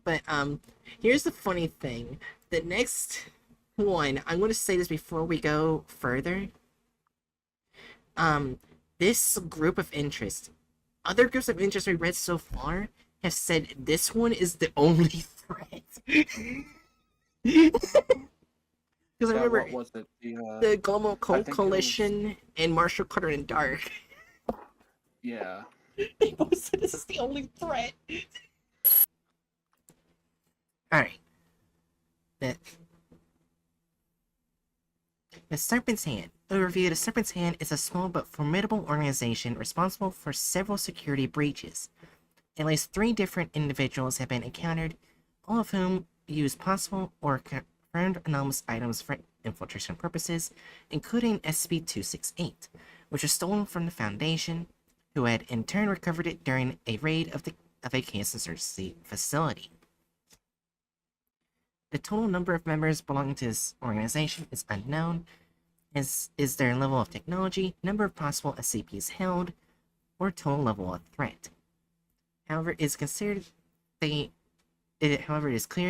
But here's the funny thing. The next one, I'm going to say this before we go further. This group of interest, other groups of interest we read so far have said this one is the only threat. Because I remember what was it? the Global Coalition was... and Marshall Carter in Dark. Yeah. They both said this is the only threat. Alright. The Serpent's Hand. Overview: The Serpent's Hand is a small but formidable organization responsible for several security breaches. At least 3 different individuals have been encountered, all of whom use possible or confirmed anomalous items for infiltration purposes, including SCP-268, which was stolen from the Foundation, who had in turn recovered it during a raid of a case insurgency facility. The total number of members belonging to this organization is unknown, as is their level of technology, number of possible SCPs held, or total level of threat. However, it is clear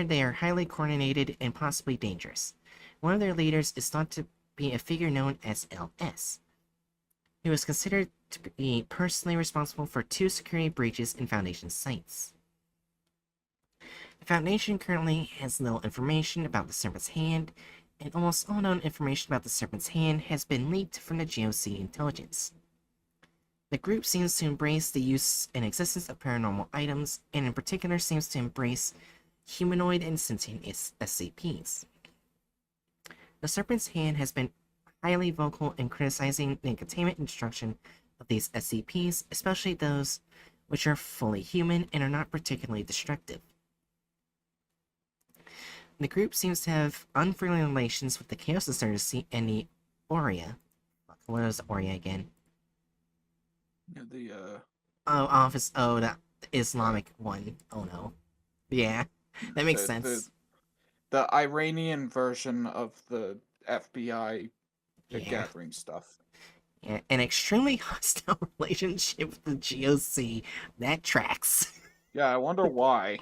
they are highly coordinated and possibly dangerous. One of their leaders is thought to be a figure known as LS, who is considered to be personally responsible for 2 security breaches in Foundation sites. The Foundation currently has little information about the Serpent's Hand, and almost all known information about the Serpent's Hand has been leaked from the GOC intelligence. The group seems to embrace the use and existence of paranormal items, and in particular seems to embrace humanoid and sentient SCPs. The Serpent's Hand has been highly vocal in criticizing the containment and destruction of these SCPs, especially those which are fully human and are not particularly destructive. The group seems to have unfriendly relations with the Chaos Insurgency and the Aurea. What is Aurea again? The Islamic one. Oh no. Yeah, that makes sense. The Iranian version of the FBI gathering stuff. Yeah, an extremely hostile relationship with the GOC. That tracks. Yeah, I wonder why.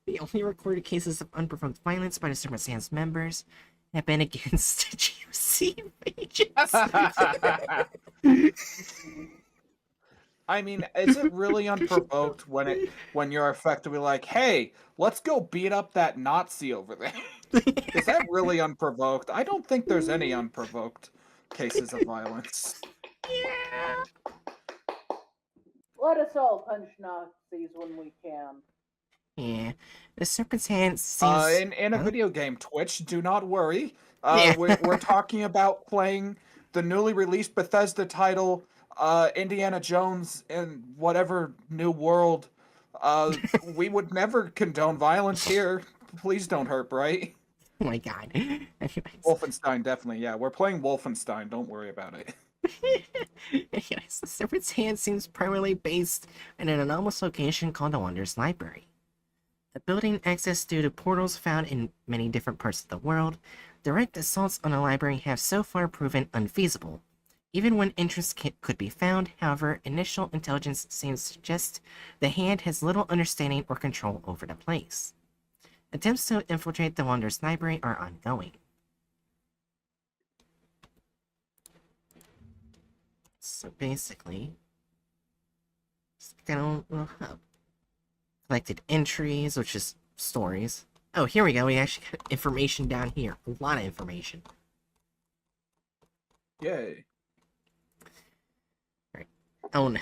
The only recorded cases of unprovoked violence by the Serpent's Hand's members have been against the GOC agents. I mean, is it really unprovoked when you're effectively like, hey, let's go beat up that Nazi over there? Is that really unprovoked? I don't think there's any unprovoked cases of violence. Yeah. Let us all punch Nazis when we can. Yeah, the Serpent's Hand seems... in a video game, Twitch, do not worry. Yeah. We're talking about playing the newly released Bethesda title, Indiana Jones in whatever new world. We would never condone violence here. Please don't hurt, right? Oh my god. Wolfenstein, definitely, yeah. We're playing Wolfenstein, don't worry about it. Anyways, the Serpent's Hand seems primarily based in an anomalous location called the Wonders Library. A building accessed due to portals found in many different parts of the world, direct assaults on the library have so far proven unfeasible. Even when entrance could be found, however, initial intelligence seems to suggest the Hand has little understanding or control over the place. Attempts to infiltrate the Wonders Library are ongoing. So basically, it's kind of a little hub. Collected entries, which is stories. Oh, here we go. We actually got information down here. A lot of information. Yay. Right. Oh no.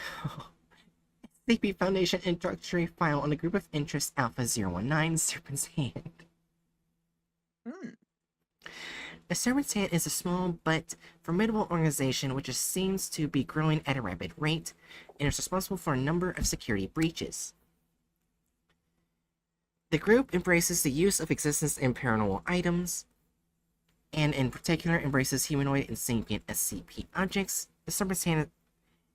SCP Foundation introductory file on the group of interest Alpha 019, Serpent's Hand. The Serpent's Hand is a small but formidable organization which seems to be growing at a rapid rate and is responsible for a number of security breaches. The group embraces the use of existence in paranormal items, and in particular embraces humanoid and sentient SCP objects. The Serpent's Hand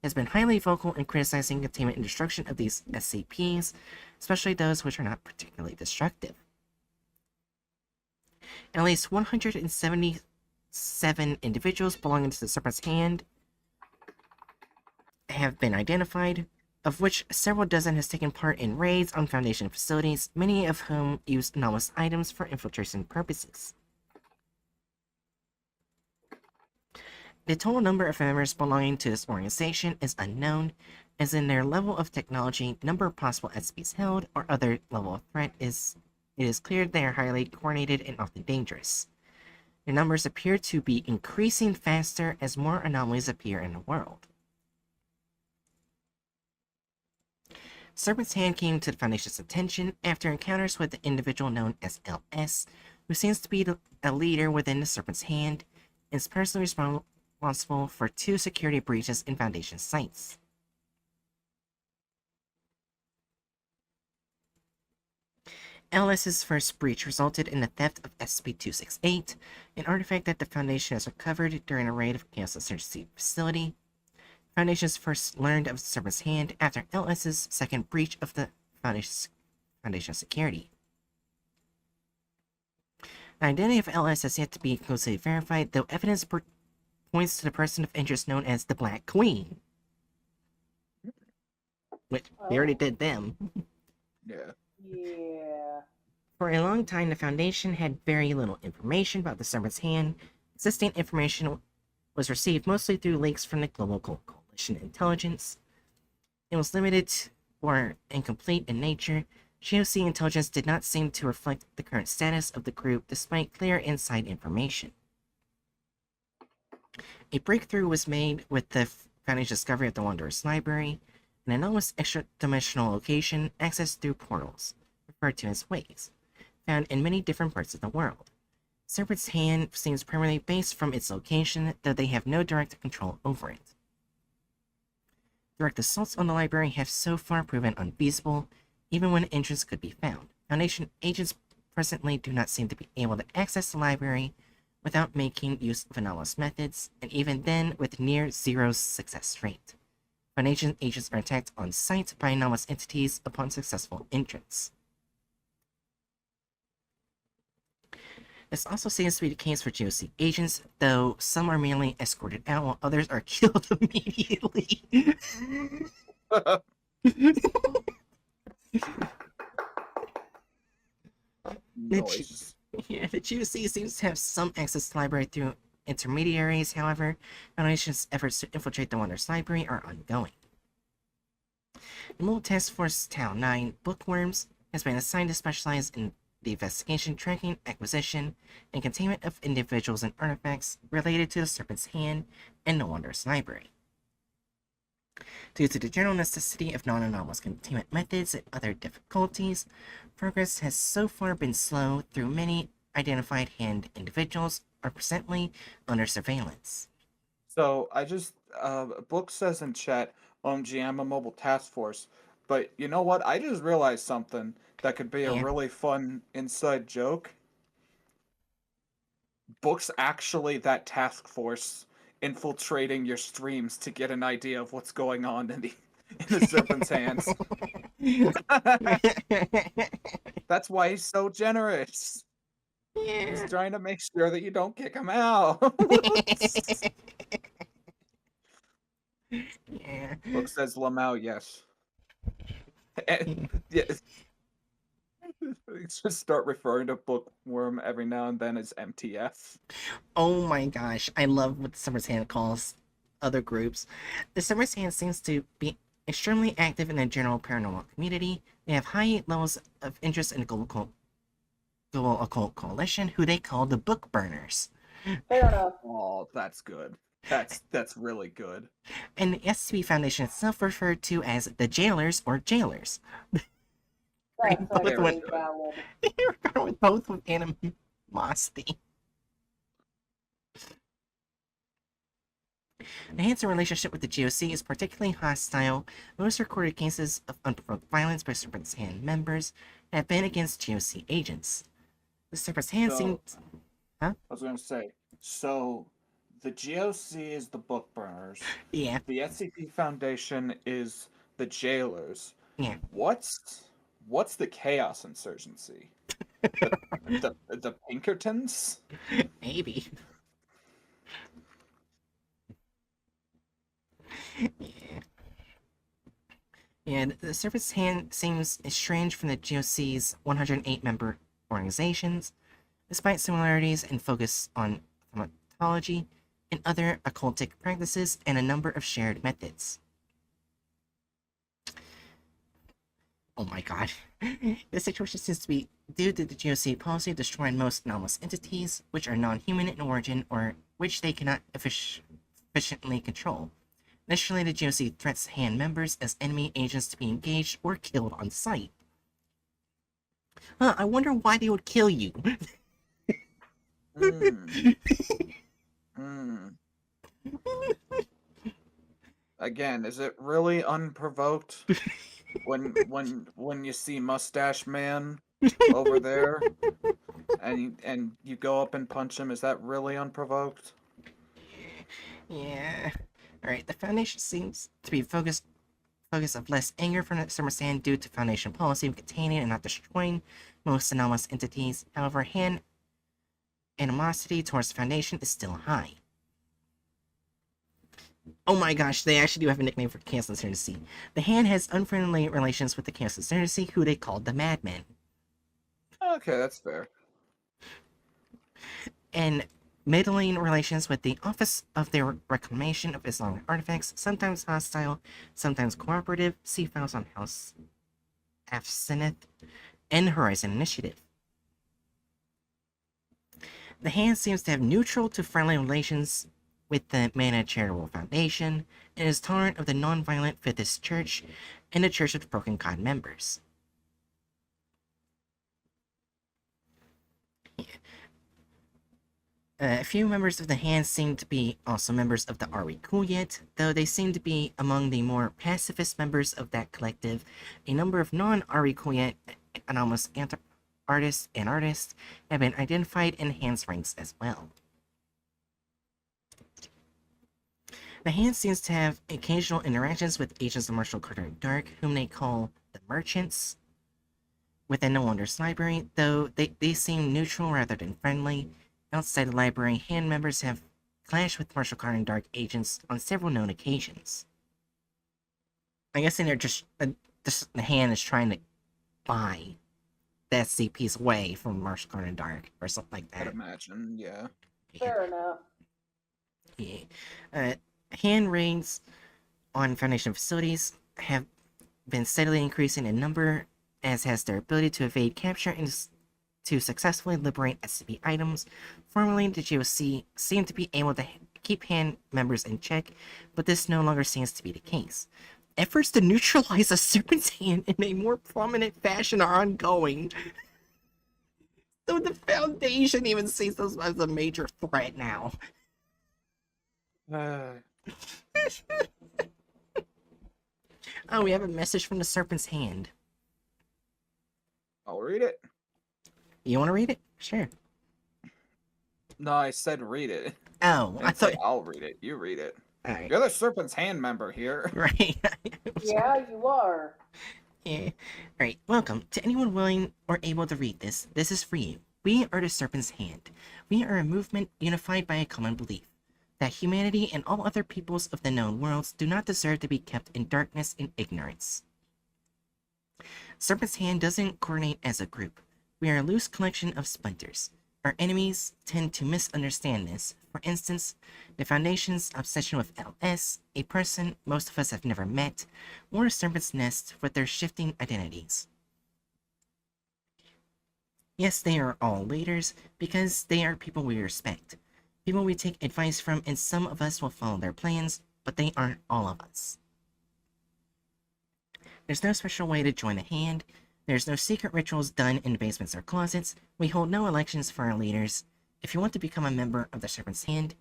has been highly vocal in criticizing containment and destruction of these SCPs, especially those which are not particularly destructive. At least 177 individuals belonging to the Serpent's Hand have been identified, of which several dozen has taken part in raids on Foundation facilities, many of whom use anomalous items for infiltration purposes. The total number of members belonging to this organization is unknown, as in their level of technology, number of possible SCPs held, or other level of threat it is clear they are highly coordinated and often dangerous. Their numbers appear to be increasing faster as more anomalies appear in the world. SerpentHand came to the Foundation's attention after encounters with an individual known as LS, who seems to be a leader within the Serpent's Hand, and is personally responsible for 2 security breaches in Foundation sites. LS's first breach resulted in the theft of SCP-268, an artifact that the Foundation has recovered during a raid of Chaos Insurgency facility. Foundations first learned of the Serpent's Hand after LS's second breach of the Foundation security. The identity of LS has yet to be conclusively verified, though evidence points to the person of interest known as the Black Queen. Which, we already did them. Yeah. Yeah. For a long time, the Foundation had very little information about the Serpent's Hand. Existing information was received mostly through leaks from the Global Coalition intelligence. It was limited or incomplete in nature. GOC intelligence did not seem to reflect the current status of the group despite clear inside information. A breakthrough was made with the Foundation's discovery of the Wanderer's Library, an anomalous extra-dimensional location accessed through portals, referred to as ways, found in many different parts of the world. Serpent's Hand seems primarily based from its location, though they have no direct control over it. Direct assaults on the library have so far proven unfeasible, even when entrance could be found. Foundation agents presently do not seem to be able to access the library without making use of anomalous methods, and even then with near zero success rate. Foundation agents are attacked on site by anomalous entities upon successful entrance. This also seems to be the case for GOC agents, though some are merely escorted out while others are killed immediately. Noise. Yeah, the GOC seems to have some access to the library through intermediaries, however, Foundation's efforts to infiltrate the Wanderer's Library are ongoing. The Mobile Task Force Tau 9, Bookworms, has been assigned to specialize in the investigation, tracking, acquisition, and containment of individuals and artifacts related to the Serpent's Hand and the Wanderer's Library. Due to the general necessity of non-anomalous containment methods and other difficulties, progress has so far been slow through many identified hand individuals are presently under surveillance. So I just Book says in chat, OMG, I'm a mobile task force. But you know what? I just realized something that could be a Yeah. really fun inside joke. Book's actually that task force infiltrating your streams to get an idea of what's going on in the Serpent's Hands. That's why he's so generous. He's trying to make sure that you don't kick him out. Yeah. Book says Lamau, yes. Yes. Just start referring to Bookworm every now and then as MTF. Oh my gosh, I love what the Summer's Hand calls other groups. The Summer's Hand seems to be extremely active in the general paranormal community. They have high levels of interest in the Global Occult Coalition, who they call the Book Burners. Fair enough. Oh, that's good. That's really good. And the SCP Foundation itself referred to as the Jailers or Jailers. That's Both actually went- valid. They refer with both with animosity. The Hanson relationship with the GOC is particularly hostile. Most recorded cases of unprovoked violence by Serpent's Hand members have been against GOC agents. The Serpent's Hand So- seems... I was gonna say, so the GOC is the book burners. Yeah, The SCP Foundation is the jailers. yeah. What's the Chaos Insurgency? The Pinkertons? Maybe. Yeah. And the Serpent's Hand seems estranged from the GOC's 108-member organizations, despite similarities in focus on thaumatology and other occultic practices and a number of shared methods. Oh my god. This situation seems to be due to the GOC policy of destroying most anomalous entities, which are non-human in origin or which they cannot efficiently control. Initially, the GOC threats hand members as enemy agents to be engaged or killed on sight. Huh, I wonder why they would kill you. Again, is it really unprovoked when you see Mustache Man over there and you go up and punch him? Is that really unprovoked? Yeah. Alright, the Foundation seems to be focus of less anger from the Serpent's Hand due to Foundation policy of containing and not destroying most anomalous entities. However, hand animosity towards the Foundation is still high. Oh my gosh, they actually do have a nickname for Chaos Insurgency. The Hand has unfriendly relations with the Chaos Insurgency, who they call the Madmen. Okay, that's fair. And middling relations with the Office of the Reclamation of Islamic Artifacts, sometimes hostile, sometimes cooperative. See files on House Afsinith and Horizon Initiative. The Hand seems to have neutral to friendly relations with the Mana Charitable Foundation and is tolerant of the non-violent Fifthist Church and the Church of the Broken God members. A few members of the Hand seem to be also members of the Are We Cool Yet, though they seem to be among the more pacifist members of that collective. A number of non-Are We Cool Yet anomalous artists have been identified in Hand's ranks as well. The Hand seems to have occasional interactions with agents of Marshal Carter Dark, whom they call the Merchants, within the Wonders Library, though they seem neutral rather than friendly. Outside the library, Hand members have clashed with Marshal Carter Dark agents on several known occasions. I'm guessing they're just the Hand is trying to buy the SCP's way from Marshal Carter Dark, or something like that. I'd imagine, yeah. Fair enough. Yeah. Hand raids on Foundation facilities have been steadily increasing in number, as has their ability to evade capture and to successfully liberate SCP items. Formerly, the GOC seemed to be able to keep Hand members in check, but this no longer seems to be the case. Efforts to neutralize the Serpent's Hand in a more prominent fashion are ongoing. So the Foundation even sees this as a major threat now. Oh, we have a message from the Serpent's Hand. I'll read it. You want to read it? Sure. No, I said read it. Oh, I thought... I'll read it. You read it. Alright. You're the Serpent's Hand member here. Right. Yeah, you are. Yeah. Alright, welcome. To anyone willing or able to read this, this is for you. We are the Serpent's Hand. We are a movement unified by a common belief that humanity and all other peoples of the known worlds do not deserve to be kept in darkness and ignorance. Serpent's Hand doesn't coordinate as a group. We are a loose collection of splinters. Our enemies tend to misunderstand this. For instance, the Foundation's obsession with LS, a person most of us have never met, or a serpent's nest with their shifting identities. Yes, they are all leaders, because they are people we respect. People we take advice from, and some of us will follow their plans, but they aren't all of us. There's no special way to join the Hand. There's no secret rituals done in basements or closets. We hold no elections for our leaders. If you want to become a member of the Serpent's Hand,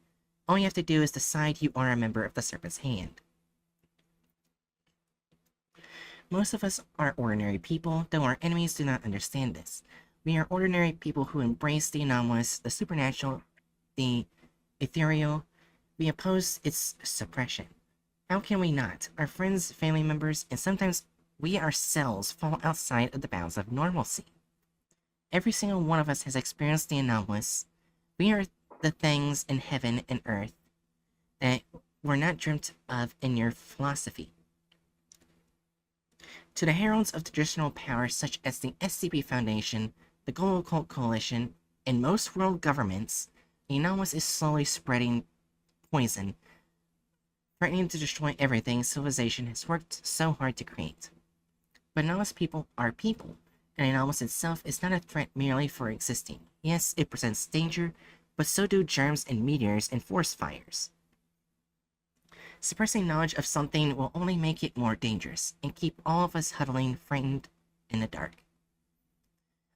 all you have to do is decide you are a member of the Serpent's Hand. Most of us are ordinary people, though our enemies do not understand this. We are ordinary people who embrace the anomalous, the supernatural, the ethereal. We oppose its suppression. How can we not? Our friends, family members, and sometimes we ourselves fall outside of the bounds of normalcy. Every single one of us has experienced the anomalous. We are the things in heaven and earth that were not dreamt of in your philosophy. To the heralds of traditional power such as the SCP Foundation, the Global Cult Coalition, and most world governments, the anomalous is slowly spreading poison, threatening to destroy everything civilization has worked so hard to create. But anomalous people are people, and anomalous itself is not a threat merely for existing. Yes, it presents danger, but so do germs and meteors and forest fires. Suppressing knowledge of something will only make it more dangerous, and keep all of us huddling, frightened in the dark.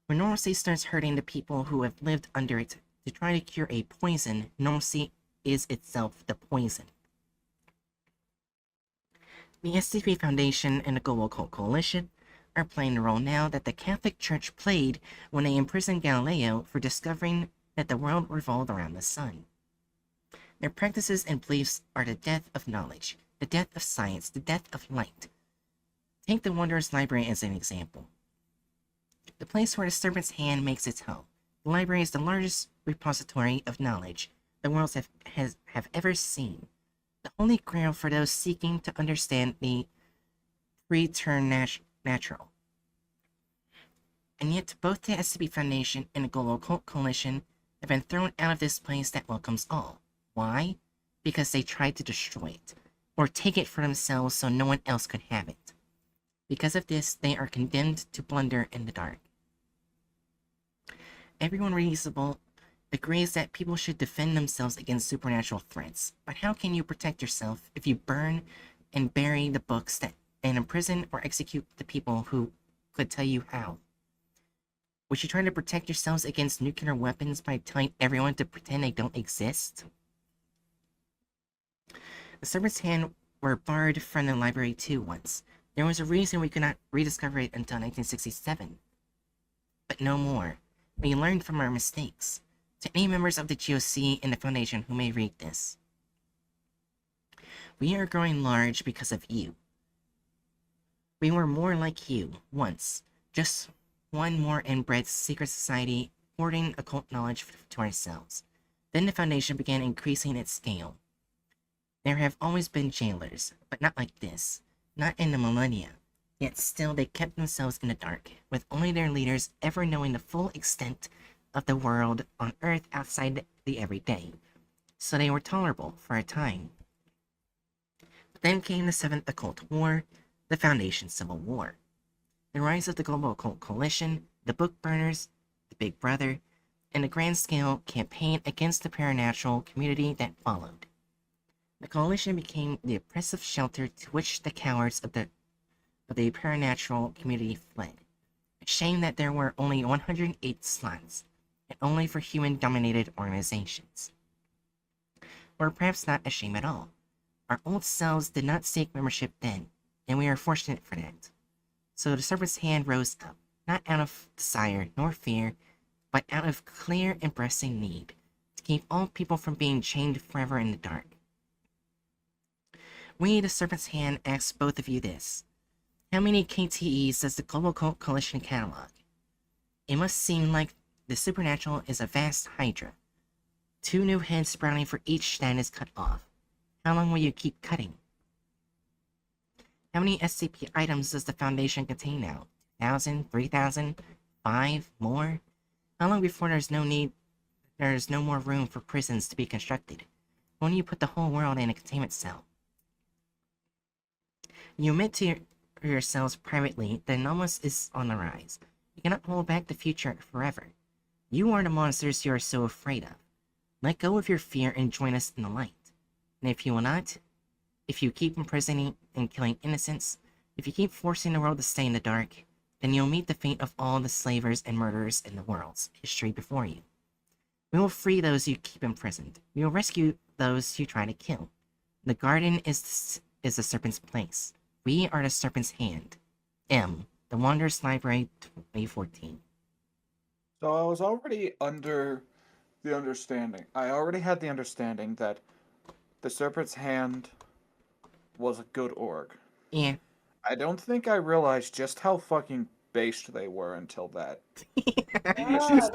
When normalcy starts hurting the people who have lived under it to try to cure a poison, normalcy is itself the poison. The SCP Foundation and the Global Cult Coalition are playing the role now that the Catholic Church played when they imprisoned Galileo for discovering that the world revolved around the sun. Their practices and beliefs are the death of knowledge, the death of science, the death of light. Take the Wanderer's Library as an example. The place where the Serpent's Hand makes its home. The library is the largest repository of knowledge the world have ever seen. The holy grail for those seeking to understand the preternatural. And yet, both the SCP Foundation and the Global Cult Coalition have been thrown out of this place that welcomes all. Why? Because they tried to destroy it, or take it for themselves so no one else could have it. Because of this, they are condemned to blunder in the dark. Everyone reasonable agrees that people should defend themselves against supernatural threats, but how can you protect yourself if you burn and bury the books and imprison or execute the people who could tell you how? Would you try to protect yourselves against nuclear weapons by telling everyone to pretend they don't exist? The Serpent's Hand were barred from the library too once. There was a reason we could not rediscover it until 1967. But no more. We learned from our mistakes. To any members of the GOC and the Foundation who may read this, we are growing large because of you. We were more like you, once. Just one more inbred secret society, hoarding occult knowledge to ourselves. Then the Foundation began increasing its scale. There have always been jailers, but not like this. Not in the millennia. Yet still they kept themselves in the dark, with only their leaders ever knowing the full extent of the world on Earth outside the everyday. So they were tolerable for a time. But then came the Seventh Occult War, the Foundation Civil War. The rise of the Global Occult Coalition, the Book Burners, the Big Brother, and the grand-scale campaign against the paranatural community that followed. The Coalition became the oppressive shelter to which the cowards of the paranatural community fled. A shame that there were only 108 slots, and only for human-dominated organizations. Or perhaps not a shame at all. Our old selves did not seek membership then, and we are fortunate for that. So the Serpent's Hand rose up, not out of desire nor fear, but out of clear and pressing need, to keep all people from being chained forever in the dark. We, the Serpent's Hand, ask both of you this. How many KTEs does the Global Cult Coalition catalog? It must seem like the supernatural is a vast hydra. 2 new heads sprouting for each stand is cut off. How long will you keep cutting? How many SCP items does the Foundation contain now? 1,000? 3,000? 5? More? How long before there's no more room for prisons to be constructed? When you put the whole world in a containment cell? You admit to yourselves privately that anomalous is on the rise. You cannot hold back the future forever. You are the monsters you are so afraid of. Let go of your fear and join us in the light. And if you will not, if you keep imprisoning and killing innocents, if you keep forcing the world to stay in the dark, then you'll meet the fate of all the slavers and murderers in the world's history before you. We will free those you keep imprisoned. We will rescue those you try to kill. The garden is the Serpent's place. We are the Serpent's Hand. M. The Wanderer's Library, 2014. So I was already under the understanding. I already had the understanding that the Serpent's Hand was a good org. Yeah. I don't think I realized just how fucking based they were until that. God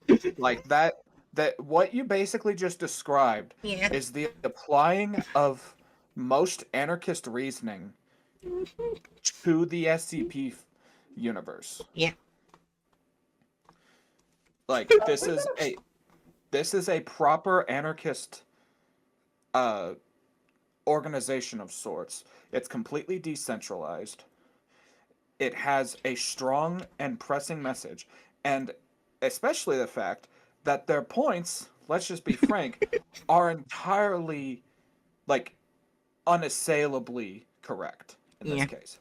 damn. Like that what you basically just described Yeah. is the applying of most anarchist reasoning to the SCP universe. Yeah. Like this is a proper anarchist organization of sorts. It's completely decentralized. It has a strong and pressing message, and especially the fact that their points, let's just be frank, are entirely like unassailably correct in this case.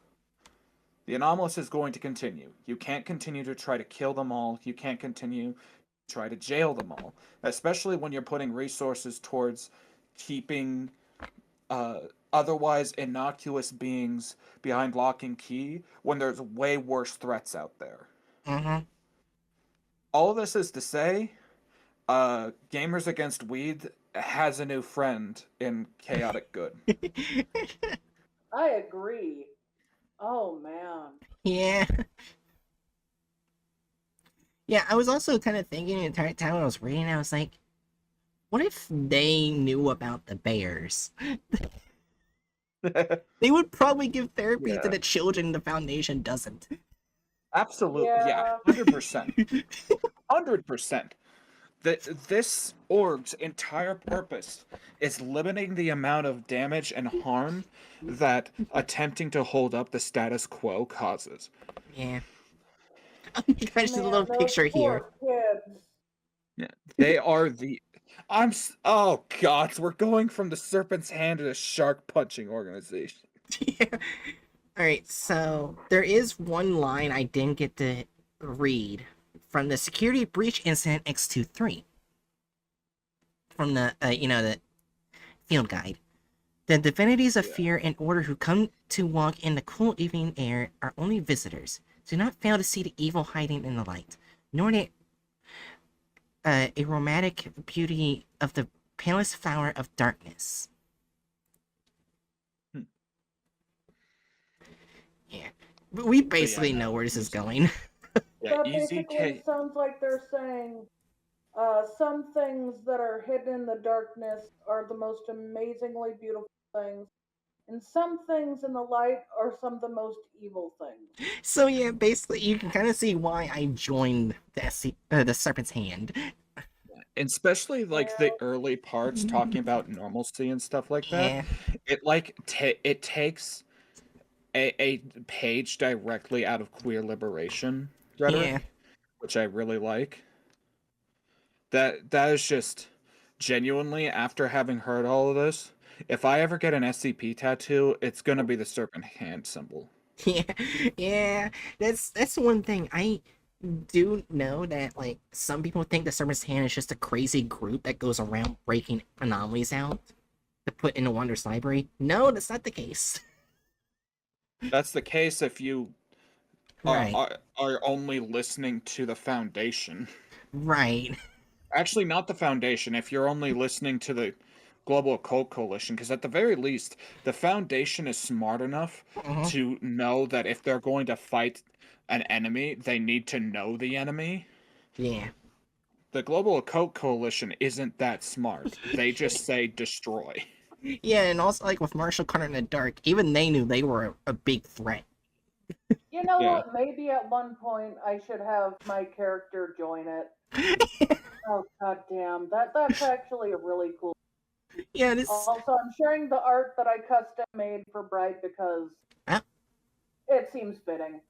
The anomalous is going to continue. You can't continue to try to kill them all. You can't continue to try to jail them all, especially when you're putting resources towards keeping otherwise innocuous beings behind lock and key when there's way worse threats out there. Mm-hmm. All of this is to say, Gamers Against Weed has a new friend in Chaotic Good. I agree. Oh, man. Yeah. Yeah, I was also kind of thinking the entire time when I was reading, I was like, what if they knew about the bears? They would probably give therapy to the children the Foundation doesn't. Absolutely, yeah, 100%. 100%. This org's entire purpose is limiting the amount of damage and harm that attempting to hold up the status quo causes. Yeah. Oh my gosh, there's a little picture here. Kids. Yeah, they are the. Oh God, we're going from the Serpent's Hand to the shark punching organization. Yeah. All right, so there is one line I didn't get to read from the Security Breach Incident X23 from the the field guide. The divinities of fear and order who come to walk in the cool evening air are only visitors. Do not fail to see the evil hiding in the light, nor the aromatic beauty of the palest flower of darkness. Yeah, but we basically know where this is going. Yeah, That easy basically sounds like they're saying some things that are hidden in the darkness are the most amazingly beautiful things, and some things in the light are some of the most evil things. So yeah, basically you can kind of see why I joined the Serpent's Hand. And especially like the early parts talking about normalcy and stuff like that. Yeah. It like it takes a page directly out of queer liberation rhetoric, which I really like. That is just genuinely, after having heard all of this, if I ever get an SCP tattoo, it's gonna be the serpent hand symbol. Yeah, that's one thing. I do know that like some people think the Serpent's Hand is just a crazy group that goes around breaking anomalies out to put in the Wander's library. No, that's not the case. That's the case if you are only listening to the Foundation. Right. Actually, not the Foundation. If you're only listening to the Global Occult Coalition, because at the very least, the Foundation is smart enough to know that if they're going to fight an enemy, they need to know the enemy. Yeah. The Global Occult Coalition isn't that smart. They just say destroy. Yeah, and also like with Marshall Carter in the Dark, even they knew they were a big threat. You know what? Maybe at one point I should have my character join it. Oh god damn, that's actually a really cool. Yeah, this. Also, I'm sharing the art that I custom made for Bright because it seems fitting.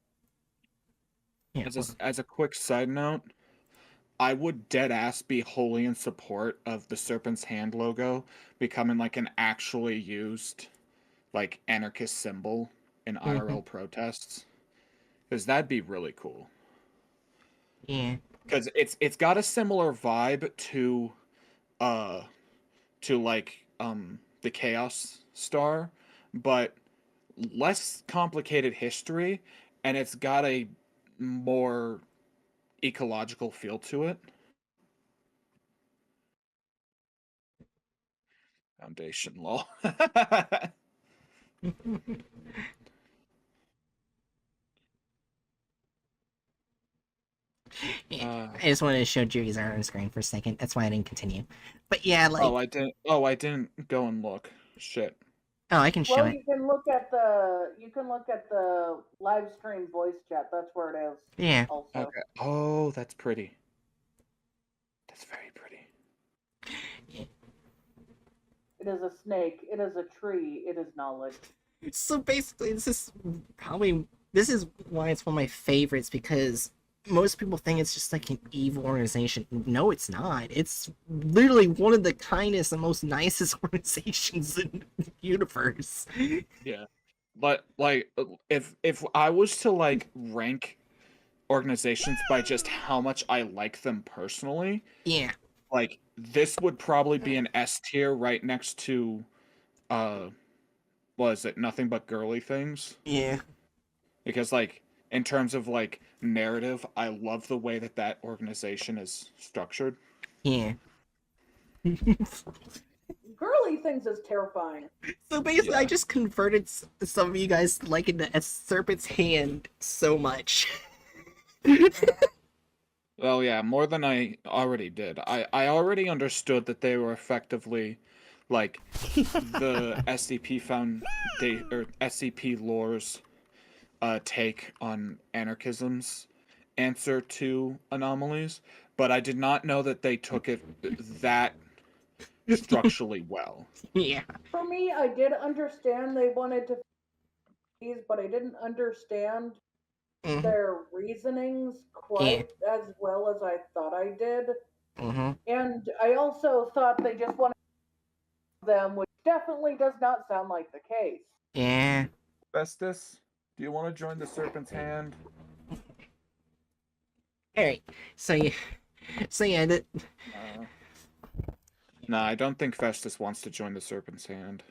Yeah. As a quick side note, I would deadass be wholly in support of the Serpent's Hand logo becoming like an actually used like anarchist symbol in IRL protests. Because that'd be really cool. Yeah. Because it's got a similar vibe to like the Chaos Star, but less complicated history, and it's got a more ecological feel to it. Foundation law. I just wanted to show Jerry's art on screen for a second. That's why I didn't continue. But yeah, like. I didn't go and look. Shit. Oh, I can show Well, it. you can look at the live stream voice chat. That's where it is. Yeah. Also, Okay. Oh, that's pretty. That's very pretty. it is a snake. It is a tree. It is knowledge. So basically, this is why it's one of my favorites, because most people think it's just like an evil organization. No, it's not. It's literally one of the kindest and most nicest organizations in the universe. Yeah. But like if I was to like rank organizations by just how much I like them personally, Yeah. like this would probably be an S tier right next to was it Nothing But Girly Things? Yeah. Because like in terms of like narrative, I love the way that that organization is structured. Yeah. Girly things is terrifying. So basically, I Yeah. just converted some of you guys liking the Serpent's Hand so much. Well, yeah, more than I already did. I already understood that they were effectively like the SCP or SCP lore's take on anarchism's answer to anomalies, but I did not know that they took it that structurally well. Yeah. For me, I did understand they wanted to these, but I didn't understand Mhm. their reasonings quite as well as I thought I did. Mhm. And I also thought they just wanted them, which definitely does not sound like the case. Yeah. Festus, do you want to join the Serpent's Hand? All right. So yeah. So yeah. No, I don't think Festus wants to join the Serpent's Hand.